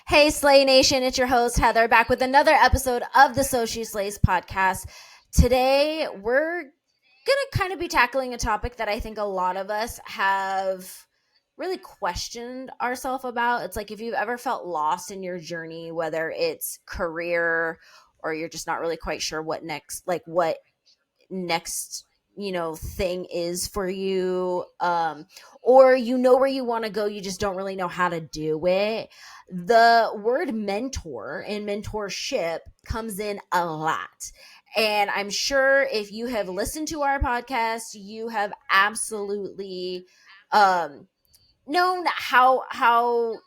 Hey, Slay Nation, it's your host, Heather, back with another episode of the So She Slays podcast. Today, we're going to kind of be tackling a topic that I think a lot of us have really questioned ourselves about. It's like if you've ever felt lost in your journey, whether it's career or you're just not really quite sure what next thing is for you, or where you want to go, you just don't really know how to do it. The word mentor and mentorship comes in a lot, and I'm sure if you have listened to our podcast, you have absolutely um known how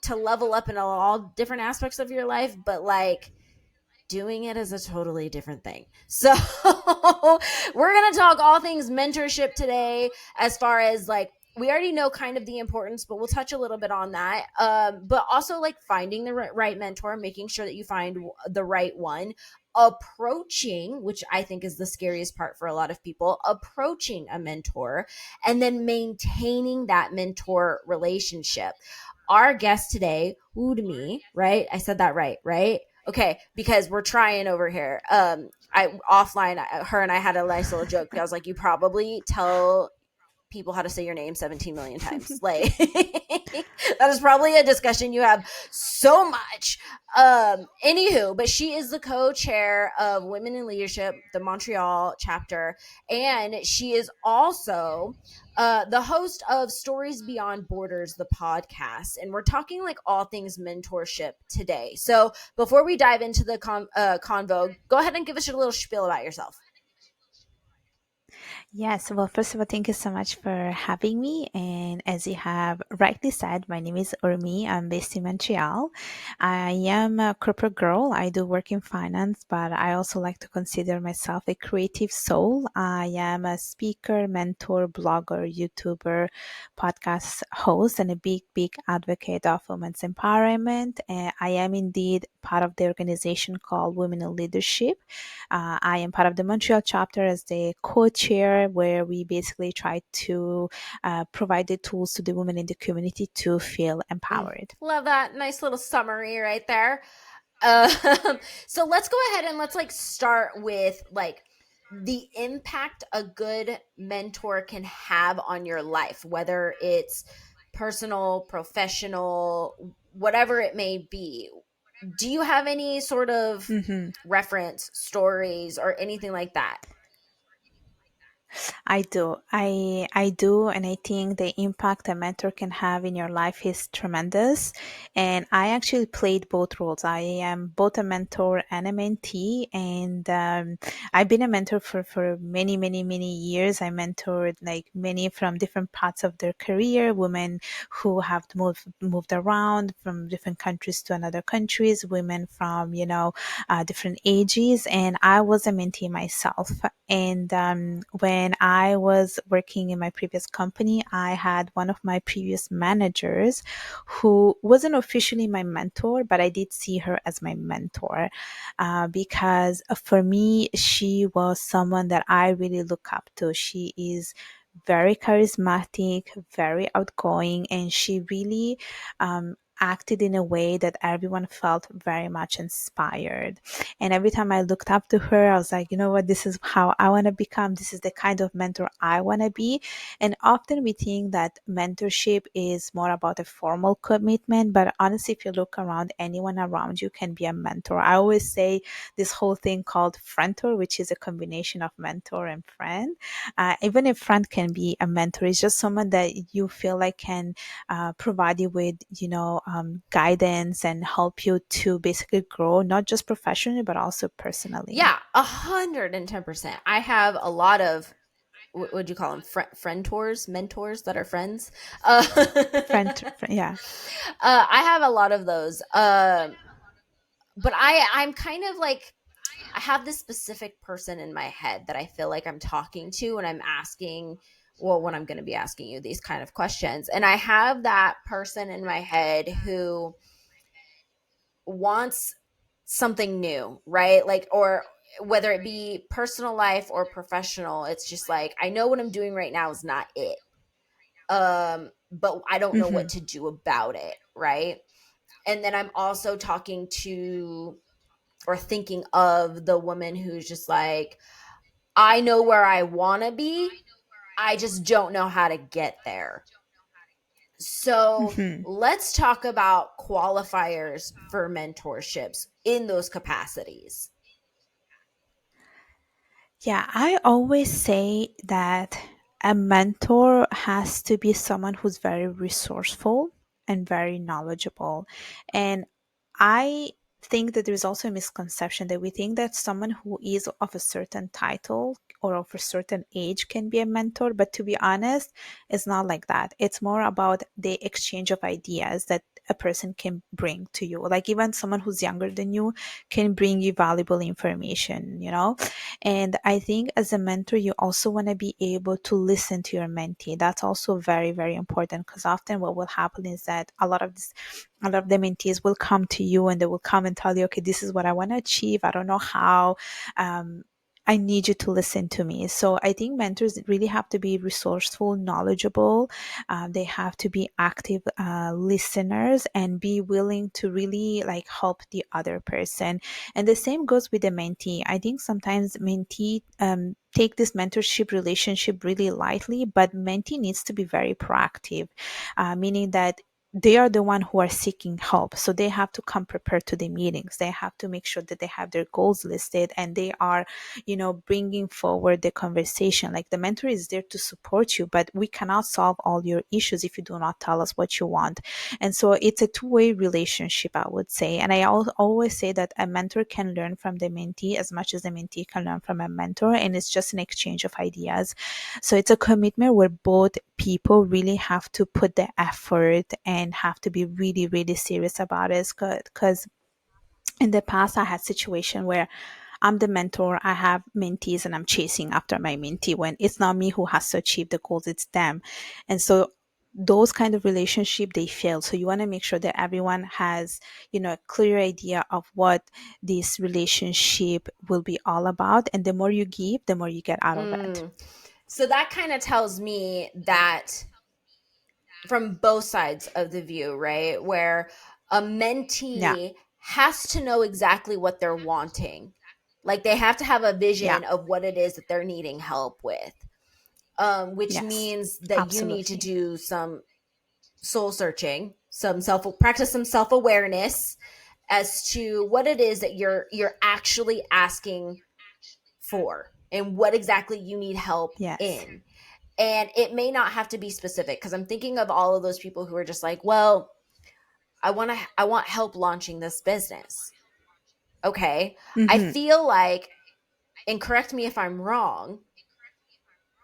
to level up in all different aspects of your life, but like doing it is a totally different thing. So we're going to talk all things mentorship today, as far as like, we already know kind of the importance, but we'll touch a little bit on that. But also like finding the right mentor, making sure that you find the right one, approaching, which I think is the scariest part for a lot of people, approaching a mentor, and then maintaining that mentor relationship. Our guest today, Urmi, right? I said that right? Okay, because we're trying over here. I offline, her and I had a nice little joke. I was like, you probably tell people how to say your name 17 million times. Like that is probably a discussion you have so much. Anywho, but she is the co-chair of Women in Leadership, the Montreal chapter, and she is also the host of Stories Beyond Borders, the podcast. And we're talking like all things mentorship today. So before we dive into the convo, go ahead and give us a little spiel about yourself. Yes, well, first of all, thank you so much for having me. And as you have rightly said, my name is Urmi. I'm based in Montreal. I am a corporate girl. I do work in finance, but I also like to consider myself a creative soul. I am a speaker, mentor, blogger, YouTuber, podcast host, and a big advocate of women's empowerment. And I am indeed part of the organization called Women in Leadership. I am part of the Montreal chapter as the co-chair, where we basically try to provide the tools to the women in the community to feel empowered. Love that. Nice little summary right there. Um, so let's go ahead and let's like start with like the impact a good mentor can have on your life, whether it's personal, professional, whatever it may be. Do you have any sort of Mhm. reference stories or anything like that? I do. I do, and I think the impact a mentor can have in your life is tremendous. And I actually played both roles. I am both a mentor and a mentee, and I've been a mentor for many years. I mentored like many from different parts of their career, women who have moved around from different countries to another countries, women from different ages, and I was a mentee myself. And when I was working in my previous company, I had one of my previous managers who wasn't officially my mentor, but I did see her as my mentor because for me, she was someone that I really look up to. She is very charismatic, very outgoing, and she really acted in a way that everyone felt very much inspired. And every time I looked up to her, I was like, you know what, this is how I want to become. This is the kind of mentor I want to be. And often we think that mentorship is more about a formal commitment, but honestly, if you look around, anyone around you can be a mentor. I always say this whole thing called friendtor, which is a combination of mentor and friend. Even a friend can be a mentor. It's just someone that you feel like can provide you with, guidance and help you to basically grow, not just professionally, but also personally. Yeah, 110%. I have a lot of what would you call them, friend tours, mentors that are friends. Yeah. I have a lot of those. But I'm kind of like, I have this specific person in my head that I feel like I'm talking to when I'm asking, well, when I'm going to be asking you these kind of questions. And I have that person in my head who wants something new, right? Like, or whether it be personal life or professional, it's just like, I know what I'm doing right now is not it. But I don't know what Hmm. to do about it, right? And then I'm also talking to or thinking of the woman who's just like, I know where I want to be. I just don't know how to get there. So Hmm. let's talk about qualifiers for mentorships in those capacities. Yeah, I always say that a mentor has to be someone who's very resourceful and very knowledgeable. And I think that there's also a misconception that we think that someone who is of a certain title or of a certain age can be a mentor. But to be honest, it's not like that. It's more about the exchange of ideas that a person can bring to you. Like even someone who's younger than you can bring you valuable information, you know? And I think as a mentor, you also want to be able to listen to your mentee. That's also very, very important because often what will happen is that a lot of the mentees will come to you and they will come and tell you, okay, this is what I want to achieve. I don't know how. Um, I need you to listen to me. So I think mentors really have to be resourceful, knowledgeable. They have to be active listeners and be willing to really like help the other person. And the same goes with the mentee. I think sometimes mentee take this mentorship relationship really lightly, but mentee needs to be very proactive, meaning that they are the one who are seeking help, so they have to come prepared to the meetings. They have to make sure that they have their goals listed and they are, bringing forward the conversation. Like the mentor is there to support you, but we cannot solve all your issues if you do not tell us what you want. And so it's a two-way relationship, I would say. And I always say that a mentor can learn from the mentee as much as the mentee can learn from a mentor, and it's just an exchange of ideas. So it's a commitment where both people really have to put the effort and have to be really, really serious about it. Because in the past, I had situation where I'm the mentor, I have mentees, and I'm chasing after my mentee when it's not me who has to achieve the goals, it's them. And so those kind of relationship, they fail. So you want to make sure that everyone has, a clear idea of what this relationship will be all about. And the more you give, the more you get out of it. Mm. So that kind of tells me that from both sides of the view, right? Where a Yeah. mentee has to know exactly what they're wanting. Like they have to have a Yeah. vision of what it is that they're needing help with. Which Yes. means that you need to Absolutely. do some soul searching, practice some self-awareness as to what it is that you're actually asking for and what exactly you need help Yes. in. And it may not have to be specific because I'm thinking of all of those people who are just like, well, I want help launching this business. Okay. I Mm-hmm. feel like, and correct me if I'm wrong,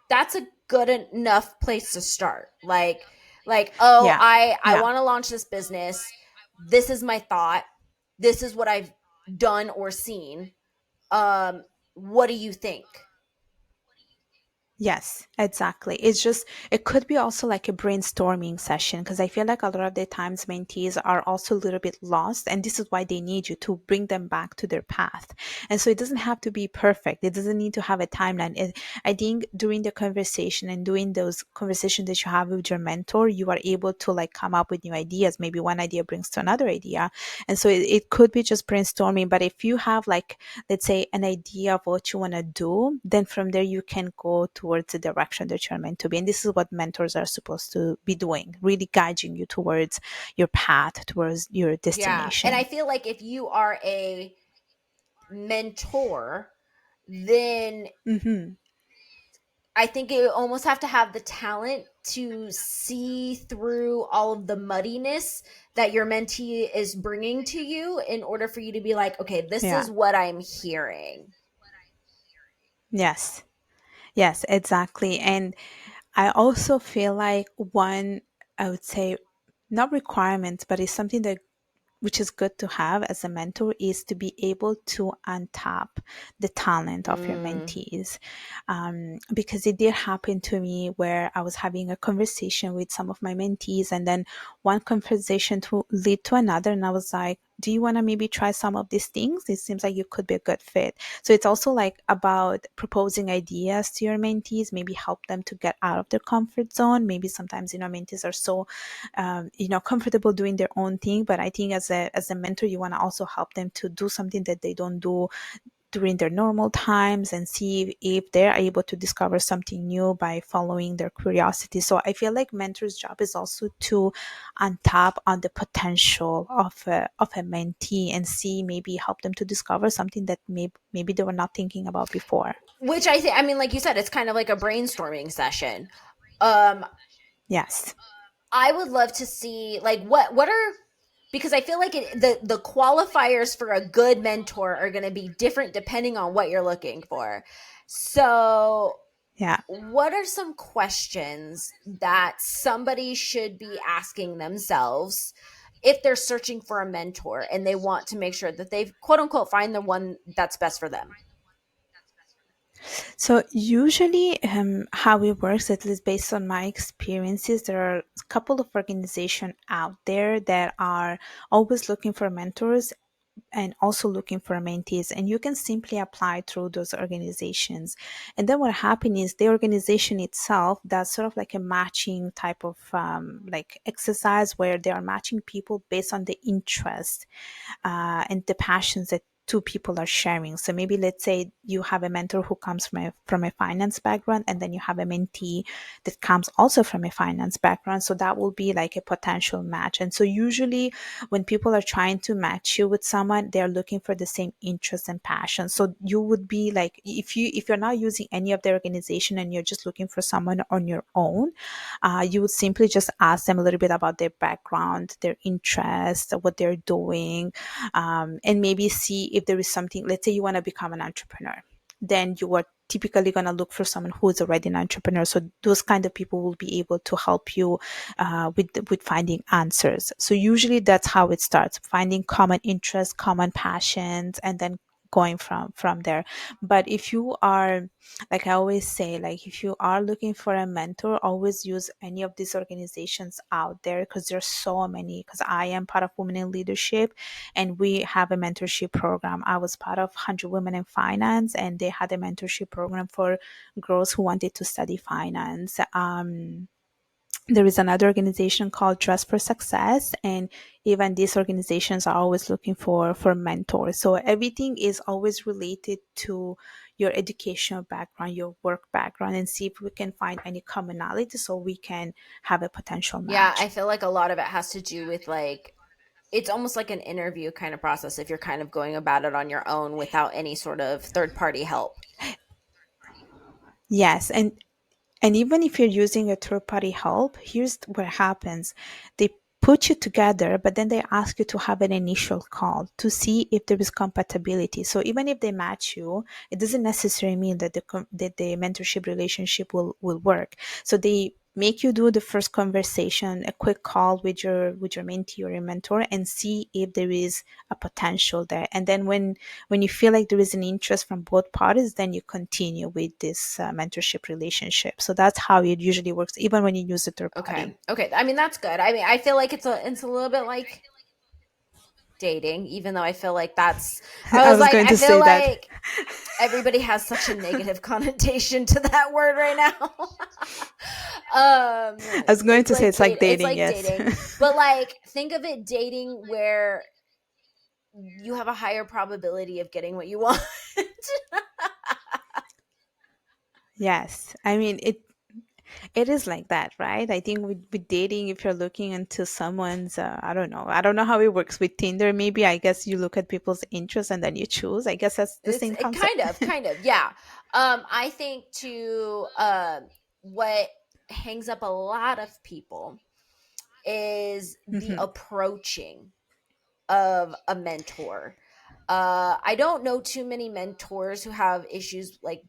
that's a good enough place to start. Oh, Yeah. I Yeah. want to launch this business. This is my thought. This is what I've done or seen. What do you think? Yes, exactly. It's just, it could be also like a brainstorming session because I feel like a lot of the times mentees are also a little bit lost, and this is why they need you to bring them back to their path. And so it doesn't have to be perfect, it doesn't need to have a timeline. I think during the conversation and doing those conversations that you have with your mentor, you are able to like come up with new ideas. Maybe one idea brings to another idea. And so it could be just brainstorming. But if you have like, let's say, an idea of what you want to do, then from there you can go towards the direction that you're meant to be. And this is what mentors are supposed to be doing, really guiding you towards your path, towards your Yeah. And I destination. feel like if you are a mentor, then Mm-hmm. I think you almost have to have the talent to see through all of the muddiness that your mentee is bringing to you in order for you to be like, okay, this Yeah. is what I'm hearing. Yes. Yes, exactly. And I also feel like one, I would say, not requirement, but it's something that which is good to have as a mentor, is to be able to untap the talent of your Mm, mentees. Because it did happen to me where I was having a conversation with some of my mentees, and then one conversation to lead to another, and I was like, do you want to maybe try some of these things? It seems like you could be a good fit. So it's also like about proposing ideas to your mentees, maybe help them to get out of their comfort zone. Maybe sometimes, mentees are so, comfortable doing their own thing. But I think as a mentor, you want to also help them to do something that they don't do during their normal times, and see if they're able to discover something new by following their curiosity. So I feel like mentor's job is also to untap on the potential of a mentee, and see, maybe help them to discover something that maybe they were not thinking about before. Which I think, I mean, like you said, it's kind of like a brainstorming session. Um, Yes. I would love to see like what are, because I feel like the qualifiers for a good mentor are going to be different depending on what you're looking for. So, Yeah. what are some questions that somebody should be asking themselves if they're searching for a mentor and they want to make sure that they've quote unquote find the one that's best for them? So usually, how it works, at least based on my experiences, there are a couple of organizations out there that are always looking for mentors and also looking for mentees, and you can simply apply through those organizations. And then what happens is the organization itself does sort of like a matching type of like exercise, where they are matching people based on the interest and the passions that two people are sharing. So maybe let's say you have a mentor who comes from a finance background, and then you have a mentee that comes also from a finance background. So that will be like a potential match. And so usually when people are trying to match you with someone, they're looking for the same interests and passion. So you would be like, if you're not using any of the organization and you're just looking for someone on your own, you would simply just ask them a little bit about their background, their interests, what they're doing, and maybe see if there is something. Let's say you want to become an entrepreneur, then you are typically going to look for someone who is already an entrepreneur. So those kind of people will be able to help you with finding answers. So usually that's how it starts: finding common interests, common passions, and then going from there. But if you are, like I always say, like if you are looking for a mentor, always use any of these organizations out there, because there's so many. Because I am part of Women in Leadership, and we have a mentorship program. I was part of 100 Women in Finance, and they had a mentorship program for girls who wanted to study finance. There is another organization called Dress for Success, and even these organizations are always looking for mentors. So everything is always related to your educational background, your work background, and see if we can find any commonality so we can have a potential Yeah, I match. feel like a lot of it has to do with like it's almost like an interview kind of process if you're kind of going about it on your own without any sort of third party help. Yes, and even if you're using a third party help, here's what happens. They put you together, but then they ask you to have an initial call to see if there is compatibility. So even if they match you, it doesn't necessarily mean that the mentorship relationship will work. So they make you do the first conversation, a quick call with your mentee or your mentor, and see if there is a potential there. And then when you feel like there is an interest from both parties, then you continue with this mentorship relationship. So that's how it usually works, even when you use a third Okay. party. Okay. I mean that's good. I mean I feel like it's a little bit like dating, even though I feel like that's I I was was like going I to feel say that. like everybody has such a negative connotation to that word right now. I was going to say it's like It's dating, like yes. dating, but like think of it dating where you have a higher probability of getting what you want. Yes. I mean, it is like that, right? I think with dating, if you're looking into someone's, I don't know how it works with Tinder. Maybe I guess you look at people's interests and then you choose. I guess that's the It's same it concept. kind of, yeah. I think to what hangs up a lot of people is the Hmm. approaching of a mentor. I don't know too many mentors who have issues like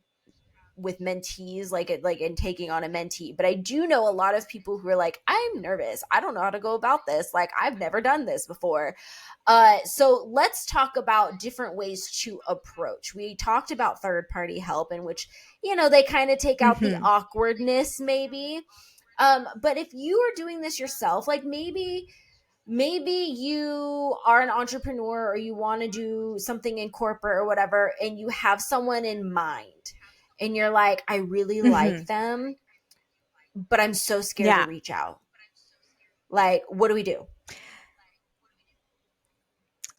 with mentees, like in taking on a mentee, but I do know a lot of people who are like, I'm nervous, I don't know how to go about this, like I've never done this before. So let's talk about different ways to approach. We talked about third party help, in which they kind of take out the Hmm. awkwardness maybe. But if you are doing this yourself, like maybe maybe you are an entrepreneur or you want to do something in corporate or whatever, and you have someone in mind and you're like, I really like Hmm. them, but I'm so scared to Yeah. reach out. Like, what do we do?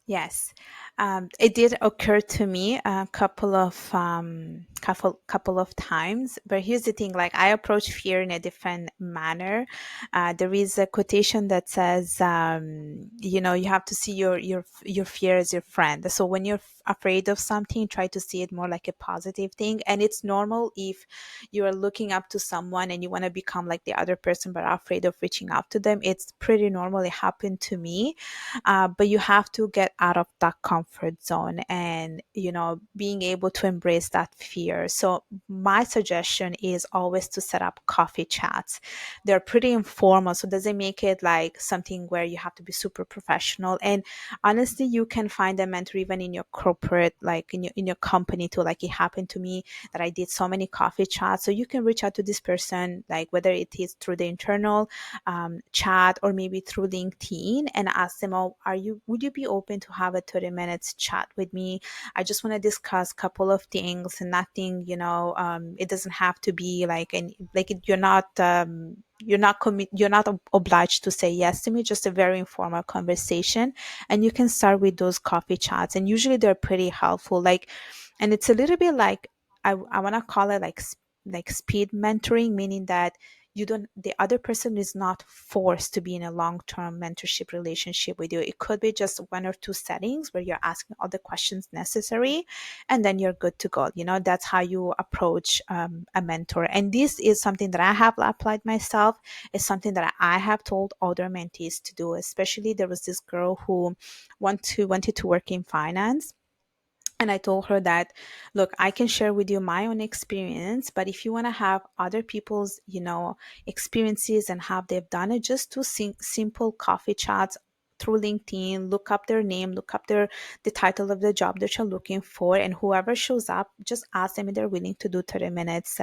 Yes, it did occur to me a couple of times. But here's the thing: like I approach fear in a different manner. There is a quotation that says, you know, you have to see your fear as your friend. So when you're afraid of something, try to see it more like a positive thing. And it's normal if you are looking up to someone and you want to become like the other person, but are afraid of reaching out to them. It's pretty normal. It happened to me, but you have to get out of that comfort zone and, you know, being able to embrace that fear. So my suggestion is always to set up coffee chats. They're pretty informal, so doesn't make it like something where you have to be super professional. And honestly, you can find a mentor even in your corporate, like in your company too. Like it happened to me that I did so many coffee chats. So you can reach out to this person, like whether it is through the internal chat or maybe through LinkedIn, and ask them, oh, would you be open to have a 30 minutes chat with me? I just want to discuss a couple of things, and nothing, you know, it doesn't have to be like, you're not obliged to say yes to me, just a very informal conversation. And you can start with those coffee chats, and usually they're pretty helpful. Like, and it's a little bit like, I want to call it like speed mentoring, meaning that you don't the other person is not forced to be in a long-term mentorship relationship with you. It could be just one or two settings where you're asking all the questions necessary, and then you're good to go. You know, that's how you approach a mentor. And this is something that I have applied myself. It's something that I have told other mentees to do. Especially, there was this girl who wanted to work in finance, and I told her that, look, I can share with you my own experience, but if you want to have other people's, you know, experiences and how they've done it, just do simple coffee chats through LinkedIn, look up their name, look up the title of the job that you're looking for, and whoever shows up, just ask them if they're willing to do 30 minutes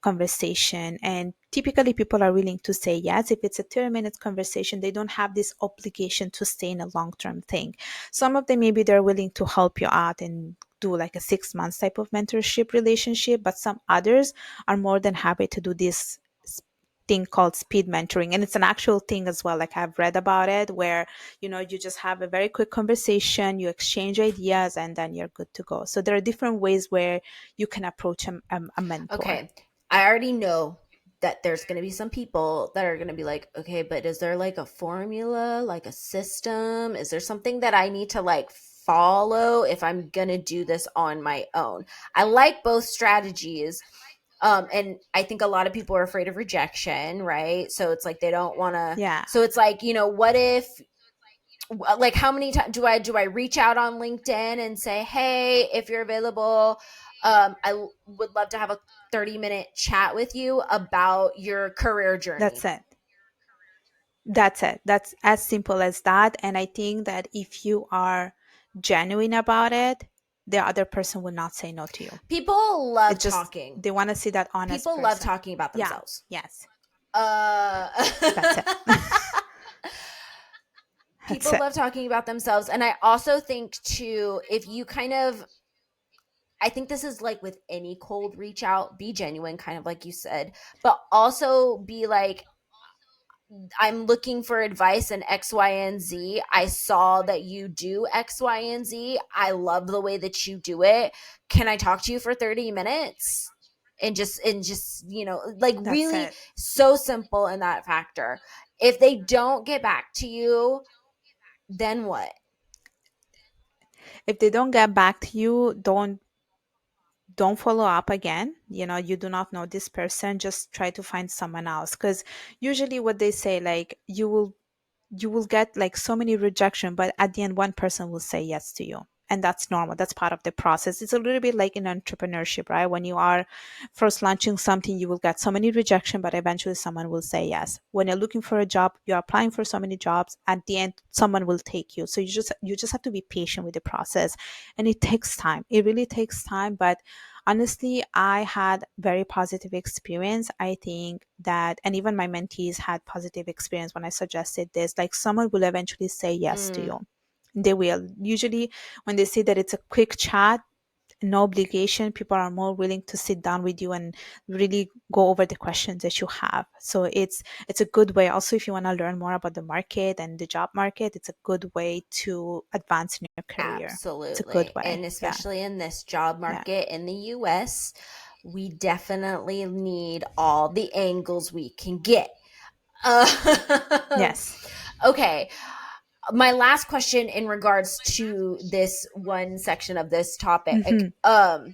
conversation. And typically people are willing to say yes. If it's a 30 minutes conversation, they don't have this obligation to stay in a long-term thing. Some of them, maybe they're willing to help you out and do like a 6 months type of mentorship relationship, but some others are more than happy to do this thing called speed mentoring. And it's an actual thing as well. Like I've read about it where, you know, you just have a very quick conversation, you exchange ideas, and then you're good to go. So there are different ways where you can approach a mentor. Okay. I already know that there's going to be some people that are going to be like, okay, but is there like a formula, like a system? Is there something that I need to like follow if I'm going to do this on my own? I like both strategies. And I think a lot of people are afraid of rejection, right? So it's like they don't want to. Yeah, So it's like, you know, what if, like, how many times do I reach out on LinkedIn and say, hey, if you're available, would love to have a 30-minute chat with you about your career that's journey. it. That's it. That's as simple as that. And I think that if you are genuine about it, the other person will not say no to you. People love It just, talking. they want to see that honest People love person. talking about Yeah. themselves. Yes. Uh That's it. That's People it. love talking about themselves, and I also think too, if you kind of, I think this is like with any cold reach out, be genuine, kind of like you said, but also be like, I'm looking for advice in X, Y, and Z. I saw that you do X, Y, and Z. I love the way that you do it. Can I talk to you for 30 minutes? And just, you know, like That's really it. so simple in that factor. If they don't get back to you, then what? If they don't get back to you, don't follow up again. You know, you do not know this person, just try to find someone else. Because usually what they say, like, you will get like so many rejection, but at the end one person will say yes to you, and that's normal. That's part of the process. It's a little bit like in entrepreneurship, right? When you are first launching something, you will get so many rejection, but eventually someone will say yes. When you're looking for a job, you're applying for so many jobs, at the end someone will take you. So you just have to be patient with the process, and it takes time. It really takes time. But honestly, I had very positive experience. I think that, and even my mentees had positive experience when I suggested this. Like someone will eventually say yes to Mm, you. They will. Usually, when they see that it's a quick chat, no obligation, people are more willing to sit down with you and really go over the questions that you have. So it's a good way. Also, if you want to learn more about the market and the job market, it's a good way to advance in your career. It's a good absolutely. And way. Yeah. especially in this job Yeah. market in the US, we definitely need all the angles we can get. Um, Yes. okay. My last question in regards to this one section of this topic, Mm-hmm.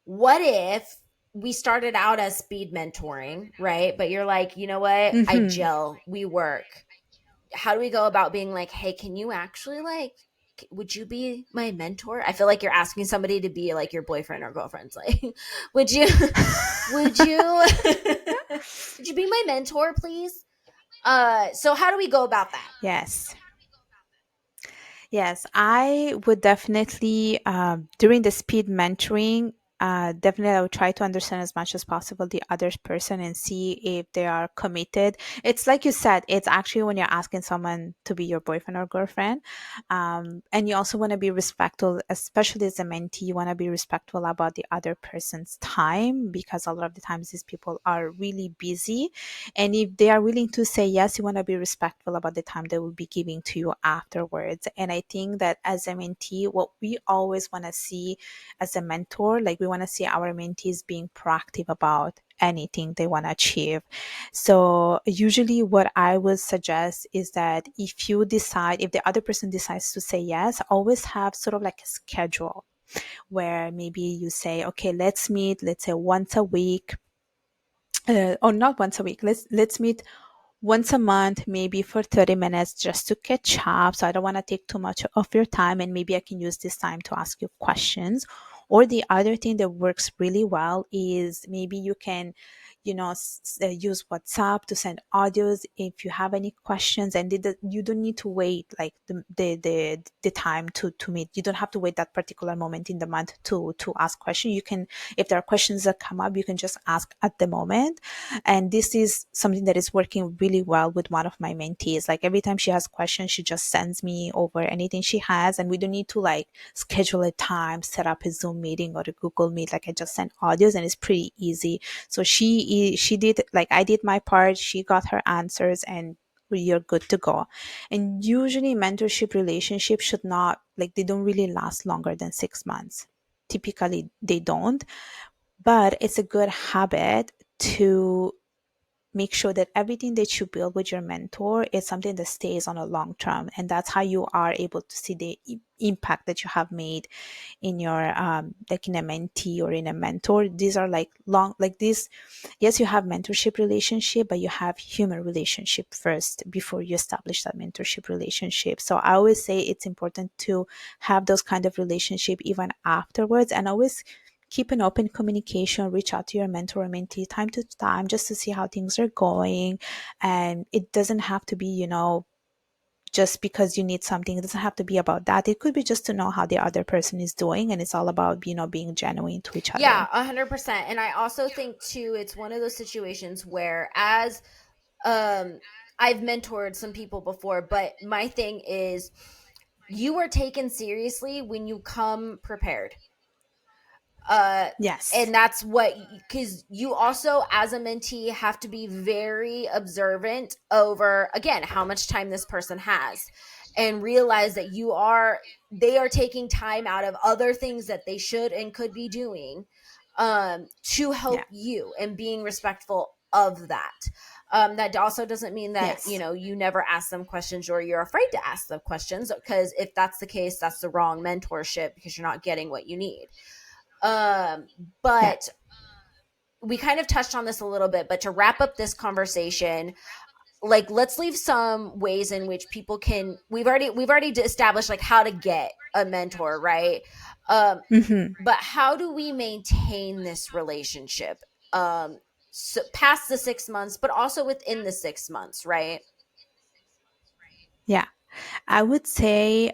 what if we started out as speed mentoring, right? But you're like, you know what? I Mm-hmm. gel, we work. How do we go about being like, hey, can you actually like, would you be my mentor? I feel like you're asking somebody to be like your boyfriend or girlfriend's like, would you, would you, would you be my mentor, please? So how do we go about that? Yes. Yes, I would definitely, during the speed mentoring, definitely I would try to understand as much as possible the other person and see if they are committed. It's like you said, it's actually when you're asking someone to be your boyfriend or girlfriend. And you also want to be respectful, especially as a mentee, you want to be respectful about the other person's time because a lot of the times these people are really busy. And if they are willing to say yes, you want to be respectful about the time they will be giving to you afterwards. And I think that as a mentee, what we always want to see as a mentor, like we want to see our mentees being proactive about anything they want to achieve. So usually what I would suggest is that if the other person decides to say yes, always have sort of like a schedule where maybe you say, okay, let's meet, let's say once a week, or not once a week. Let's meet once a month, maybe for 30 minutes just to catch up. So I don't want to take too much of your time, and maybe I can use this time to ask you questions. Or the other thing that works really well is maybe you can, use WhatsApp to send audios if you have any questions, and you don't need to wait like the time to meet. You don't have to wait that particular moment in the month to ask questions. You can, if there are questions that come up, you can just ask at the moment. And this is something that is working really well with one of my mentees. Like every time she has questions, she just sends me over anything she has, and we don't need to like schedule a time, set up a Zoom meeting or a Google Meet. Like I just send audios and it's pretty easy. So she did, like I did my part, she got her answers, and you're good to go. And usually mentorship relationships should not, like, they don't really last longer than 6 months. Typically they don't, but it's a good habit to make sure that everything that you build with your mentor is something that stays on a long term, and that's how you are able to see the impact that you have made in your like in a mentee or in a mentor. These are like long, like this. Yes, you have mentorship relationship, but you have human relationship first before you establish that mentorship relationship. So I always say it's important to have those kind of relationship even afterwards, and always keep an open communication, reach out to your mentor or mentee time to time just to see how things are going. And it doesn't have to be, just because you need something. It doesn't have to be about that. It could be just to know how the other person is doing, and it's all about, being genuine to each Yeah, other. 100%. And I also think too, it's one of those situations where as um I've mentored some people before, but my thing is you are taken seriously when you come prepared. uh Yes. and that's what, because you also as a mentee have to be very observant over, again, how much time this person has, and realize that they are taking time out of other things that they should and could be doing to Yeah. help you, and being respectful of that. That also doesn't mean that Yes. you never ask them questions or you're afraid to ask them questions, because if that's the case, that's the wrong mentorship, because you're not getting what you need. um Yeah. but we kind of touched on this a little bit, but to wrap up this conversation, like, let's leave some ways in which people can, we've already established like how to get a mentor, right? um Hmm. but how do we maintain this relationship, so past the 6 months, but also within the 6 months, right? Yeah. I would say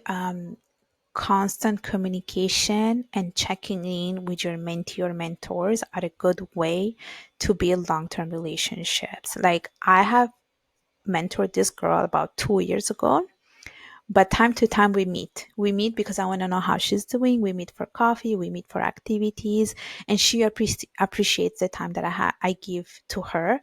constant communication and checking in with your mentee or mentors are a good way to build long-term relationships. Like I have mentored this girl about 2 years ago, but time to time we meet. We meet because I want to know how she's doing. We meet for coffee, we meet for activities, and she appreciates the time that I give to her.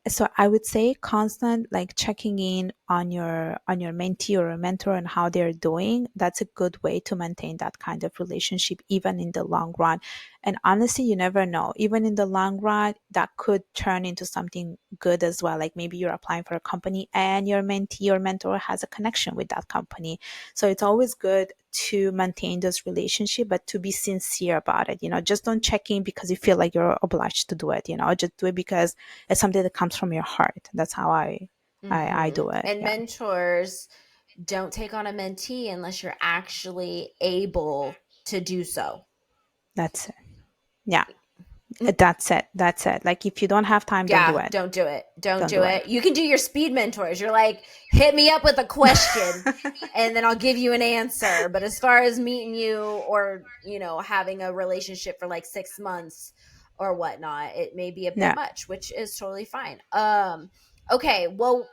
So I would say constant like checking in on your mentee or a mentor and how they're doing. That's a good way to maintain that kind of relationship even in the long run. And honestly, you never know. Even in the long run, that could turn into something good as well. Like maybe you're applying for a company and your mentee or mentor has a connection with that company. So it's always good to maintain this relationship, but to be sincere about it. Just don't check in because you feel like you're obliged to do it. Just do it because it's something that comes from your heart. That's how I do it. And Yeah, mentors don't take on a mentee unless you're actually able to do so. that's it. Yeah, that's it. Like if you don't have time, don't do Yeah, it. don't do it. Don't Don't do do it. it. You can do your speed mentors. You're like, hit me up with a question and then I'll give you an answer. But as far as meeting you or, having a relationship for like 6 months or whatnot, it may be a bit Yeah. much, which is totally fine. Okay. Well,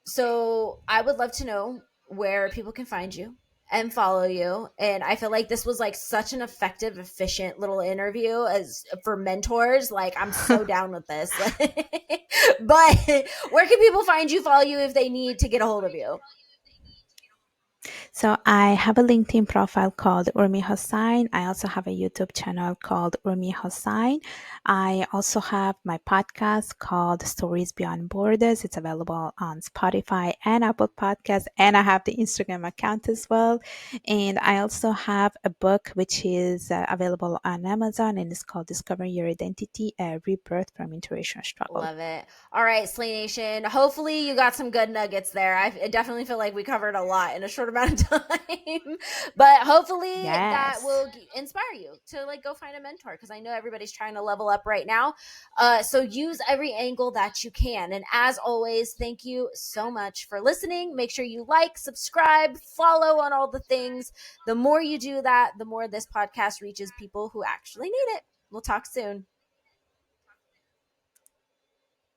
so I would love to know where people can find you and follow you. And I feel like this was like such an effective, efficient little interview as for mentors. Like I'm so down with this. But where can people find you, follow you if they need to get a hold of you? So I have a LinkedIn profile called Urmi Hussain. I also have a YouTube channel called Urmi Hussain. I also have my podcast called Stories Beyond Borders. It's available on Spotify and Apple Podcasts, and I have the Instagram account as well. And I also have a book which is available on Amazon, and it's called Discovering Your Identity: A Rebirth from Interracial Struggle. Love it. All right, Slay Nation. Hopefully, you got some good nuggets there. I definitely feel like we covered a lot in a short amount of time, but hopefully that Yes. will inspire you to like go find a mentor because I know everybody's trying to level up right now. So use every angle that you can. And as always, thank you so much for listening. Make sure you like, subscribe, follow on all the things. The more you do that, the more this podcast reaches people who actually need it. We'll talk soon.